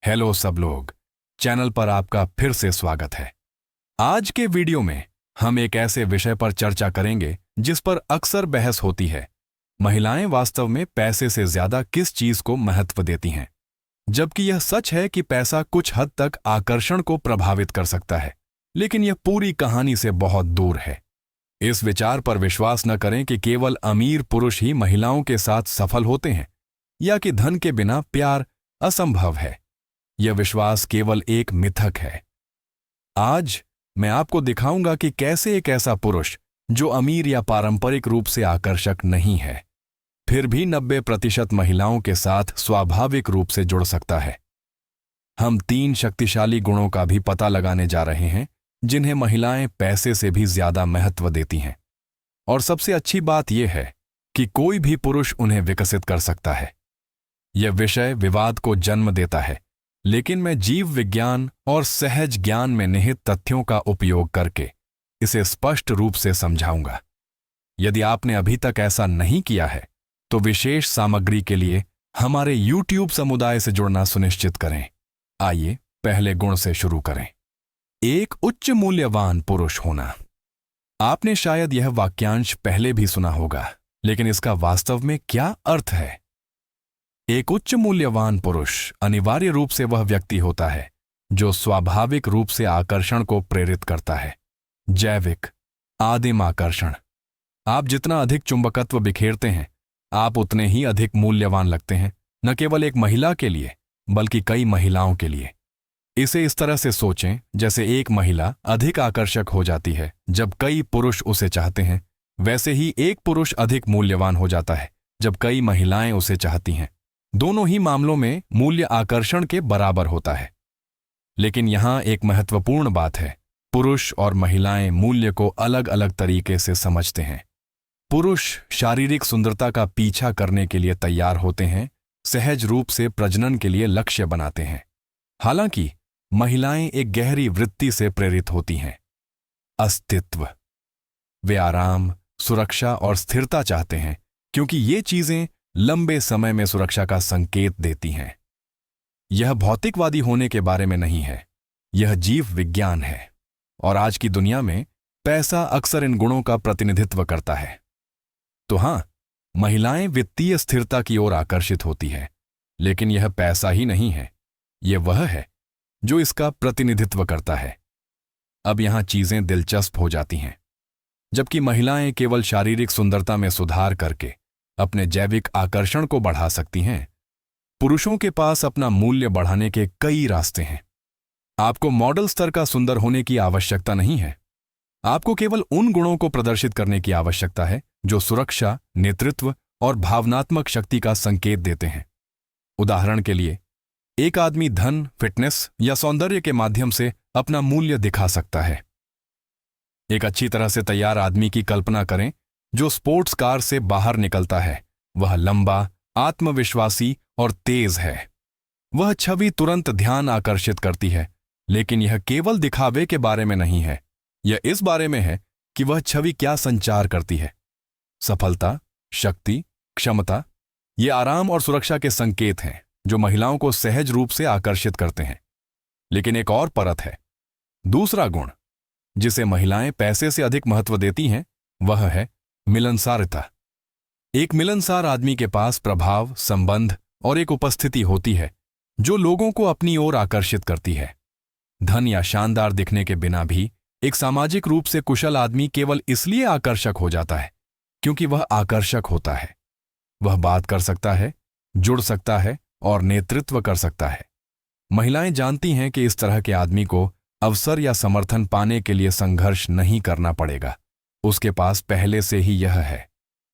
Hello सब लोग, channel पर आपका फिर से स्वागत है। आज के वीडियो में हम एक ऐसे विषय पर चर्चा करेंगे जिस पर अक्सर बहस होती है। महिलाएं वास्तव में पैसे से ज्यादा किस चीज को महत्व देती हैं? जबकि यह सच है कि पैसा कुछ हद तक आकर्षण को प्रभावित कर सकता है, लेकिन यह पूरी कहानी से बहुत दूर है। इस विचार पर विश्वास न करें कि केवल अमीर पुरुष ही महिलाओं के साथ सफल होते हैं या कि धन के बिना प्यार असंभव है। यह विश्वास केवल एक मिथक है। आज मैं आपको दिखाऊंगा कि कैसे एक ऐसा पुरुष जो अमीर या पारंपरिक रूप से आकर्षक नहीं है, फिर भी 90% महिलाओं के साथ स्वाभाविक रूप से जुड़ सकता है। हम 3 शक्तिशाली गुणों का भी पता लगाने जा रहे हैं जिन्हें महिलाएं पैसे से भी ज्यादा महत्व देती हैं। और सबसे अच्छी बात यह है कि कोई भी पुरुष उन्हें विकसित कर सकता है। यह विषय विवाद को जन्म देता है, लेकिन मैं जीव विज्ञान और सहज ज्ञान में निहित तथ्यों का उपयोग करके इसे स्पष्ट रूप से समझाऊंगा। यदि आपने अभी तक ऐसा नहीं किया है तो विशेष सामग्री के लिए हमारे YouTube समुदाय से जुड़ना सुनिश्चित करें। आइए पहले गुण से शुरू करें। एक उच्च मूल्यवान पुरुष होना। आपने शायद यह वाक्यांश पहले भी सुना होगा, लेकिन इसका वास्तव में क्या अर्थ है? एक उच्च मूल्यवान पुरुष अनिवार्य रूप से वह व्यक्ति होता है जो स्वाभाविक रूप से आकर्षण को प्रेरित करता है। जैविक आदिम आकर्षण। आप जितना अधिक चुंबकत्व बिखेरते हैं, आप उतने ही अधिक मूल्यवान लगते हैं, न केवल एक महिला के लिए बल्कि कई महिलाओं के लिए। इसे इस तरह से सोचें जैसे एक महिला अधिक आकर्षक हो जाती है जब कई पुरुष उसे चाहते हैं, वैसे ही एक पुरुष अधिक मूल्यवान हो जाता है जब कई महिलाएं उसे चाहती हैं। दोनों ही मामलों में मूल्य आकर्षण के बराबर होता है। लेकिन यहां एक महत्वपूर्ण बात है, पुरुष और महिलाएं मूल्य को अलग अलग तरीके से समझते हैं। पुरुष शारीरिक सुंदरता का पीछा करने के लिए तैयार होते हैं, सहज रूप से प्रजनन के लिए लक्ष्य बनाते हैं। हालांकि महिलाएं एक गहरी वृत्ति से प्रेरित होती हैं, अस्तित्व। वे आराम, सुरक्षा और स्थिरता चाहते हैं क्योंकि ये चीजें लंबे समय में सुरक्षा का संकेत देती हैं। यह भौतिकवादी होने के बारे में नहीं है, यह जीव विज्ञान है। और आज की दुनिया में पैसा अक्सर इन गुणों का प्रतिनिधित्व करता है। तो हां, महिलाएं वित्तीय स्थिरता की ओर आकर्षित होती है, लेकिन यह पैसा ही नहीं है, यह वह है जो इसका प्रतिनिधित्व करता है। अब यहां चीजें दिलचस्प हो जाती हैं। जबकि महिलाएं केवल शारीरिक सुंदरता में सुधार करके अपने जैविक आकर्षण को बढ़ा सकती हैं, पुरुषों के पास अपना मूल्य बढ़ाने के कई रास्ते हैं। आपको मॉडल स्तर का सुंदर होने की आवश्यकता नहीं है। आपको केवल उन गुणों को प्रदर्शित करने की आवश्यकता है जो सुरक्षा, नेतृत्व और भावनात्मक शक्ति का संकेत देते हैं। उदाहरण के लिए, एक आदमी धन, फिटनेस या सौंदर्य के माध्यम से अपना मूल्य दिखा सकता है। एक अच्छी तरह से तैयार आदमी की कल्पना करें जो स्पोर्ट्स कार से बाहर निकलता है। वह लंबा, आत्मविश्वासी और तेज है। वह छवि तुरंत ध्यान आकर्षित करती है, लेकिन यह केवल दिखावे के बारे में नहीं है। यह इस बारे में है कि वह छवि क्या संचार करती है। सफलता, शक्ति, क्षमता, ये आराम और सुरक्षा के संकेत हैं जो महिलाओं को सहज रूप से आकर्षित करते हैं। लेकिन एक और परत है। दूसरा गुण जिसे महिलाएं पैसे से अधिक महत्व देती हैं, वह है मिलनसारता। एक मिलनसार आदमी के पास प्रभाव, संबंध और एक उपस्थिति होती है जो लोगों को अपनी ओर आकर्षित करती है। धन या शानदार दिखने के बिना भी एक सामाजिक रूप से कुशल आदमी केवल इसलिए आकर्षक हो जाता है क्योंकि वह आकर्षक होता है। वह बात कर सकता है, जुड़ सकता है और नेतृत्व कर सकता है। महिलाएं जानती हैं कि इस तरह के आदमी को अवसर या समर्थन पाने के लिए संघर्ष नहीं करना पड़ेगा, उसके पास पहले से ही यह है।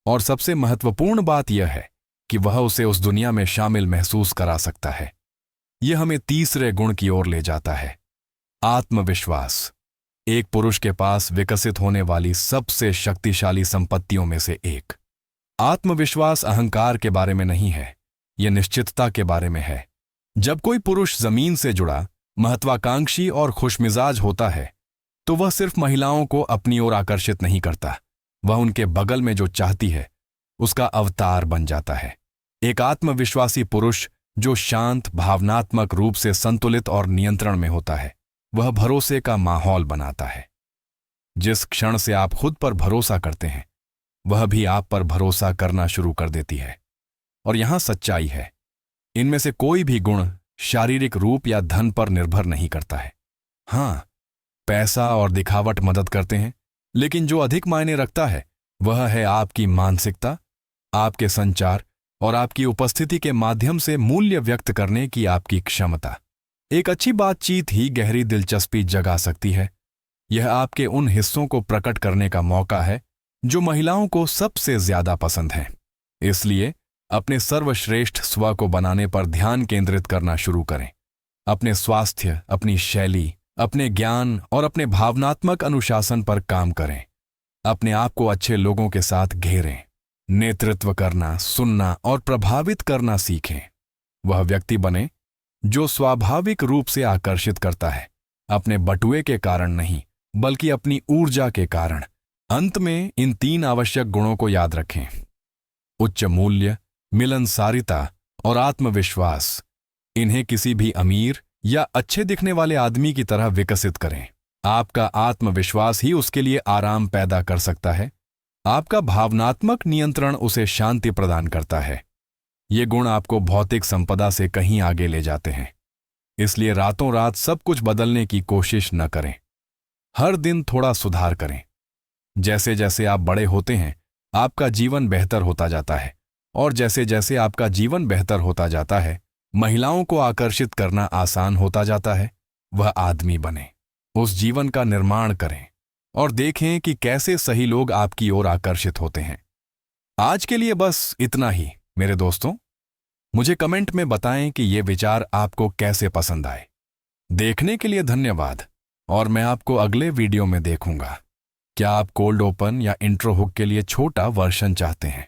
और सबसे महत्वपूर्ण बात यह है कि वह उसे उस दुनिया में शामिल महसूस करा सकता है। यह हमें तीसरे गुण की ओर ले जाता है, आत्मविश्वास। एक पुरुष के पास विकसित होने वाली सबसे शक्तिशाली संपत्तियों में से एक। आत्मविश्वास अहंकार के बारे में नहीं है, यह निश्चितता के बारे में है। जब कोई पुरुष जमीन से जुड़ा, महत्वाकांक्षी और खुशमिजाज होता है तो वह सिर्फ महिलाओं को अपनी ओर आकर्षित नहीं करता, वह उनके बगल में जो चाहती है उसका अवतार बन जाता है। एक आत्मविश्वासी पुरुष जो शांत, भावनात्मक रूप से संतुलित और नियंत्रण में होता है, वह भरोसे का माहौल बनाता है। जिस क्षण से आप खुद पर भरोसा करते हैं, वह भी आप पर भरोसा करना शुरू कर देती है। और यहां सच्चाई है, इनमें से कोई भी गुण शारीरिक रूप या धन पर निर्भर नहीं करता है। हां, पैसा और दिखावट मदद करते हैं, लेकिन जो अधिक मायने रखता है वह है आपकी मानसिकता, आपके संचार और आपकी उपस्थिति के माध्यम से मूल्य व्यक्त करने की आपकी क्षमता। एक अच्छी बातचीत ही गहरी दिलचस्पी जगा सकती है। यह आपके उन हिस्सों को प्रकट करने का मौका है जो महिलाओं को सबसे ज्यादा पसंद हैं। इसलिए अपने सर्वश्रेष्ठ स्व को बनाने पर ध्यान केंद्रित करना शुरू करें। अपने स्वास्थ्य, अपनी शैली, अपने ज्ञान और अपने भावनात्मक अनुशासन पर काम करें। अपने आप को अच्छे लोगों के साथ घेरें। नेतृत्व करना, सुनना और प्रभावित करना सीखें। वह व्यक्ति बने जो स्वाभाविक रूप से आकर्षित करता है, अपने बटुए के कारण नहीं, बल्कि अपनी ऊर्जा के कारण। अंत में इन 3 आवश्यक गुणों को याद रखें: उच्च मूल्य, मिलनसारिता और आत्मविश्वास। इन्हें किसी भी अमीर या अच्छे दिखने वाले आदमी की तरह विकसित करें। आपका आत्मविश्वास ही उसके लिए आराम पैदा कर सकता है। आपका भावनात्मक नियंत्रण उसे शांति प्रदान करता है। ये गुण आपको भौतिक संपदा से कहीं आगे ले जाते हैं। इसलिए रातों रात सब कुछ बदलने की कोशिश न करें। हर दिन थोड़ा सुधार करें। जैसे जैसे आप बड़े होते हैं, आपका जीवन बेहतर होता जाता है, और जैसे जैसे आपका जीवन बेहतर होता जाता है, महिलाओं को आकर्षित करना आसान होता जाता है। वह आदमी बने, उस जीवन का निर्माण करें और देखें कि कैसे सही लोग आपकी ओर आकर्षित होते हैं। आज के लिए बस इतना ही मेरे दोस्तों। मुझे कमेंट में बताएं कि ये विचार आपको कैसे पसंद आए। देखने के लिए धन्यवाद, और मैं आपको अगले वीडियो में देखूंगा। क्या आप कोल्ड ओपन या इंट्रो हुक के लिए छोटा वर्जन चाहते हैं?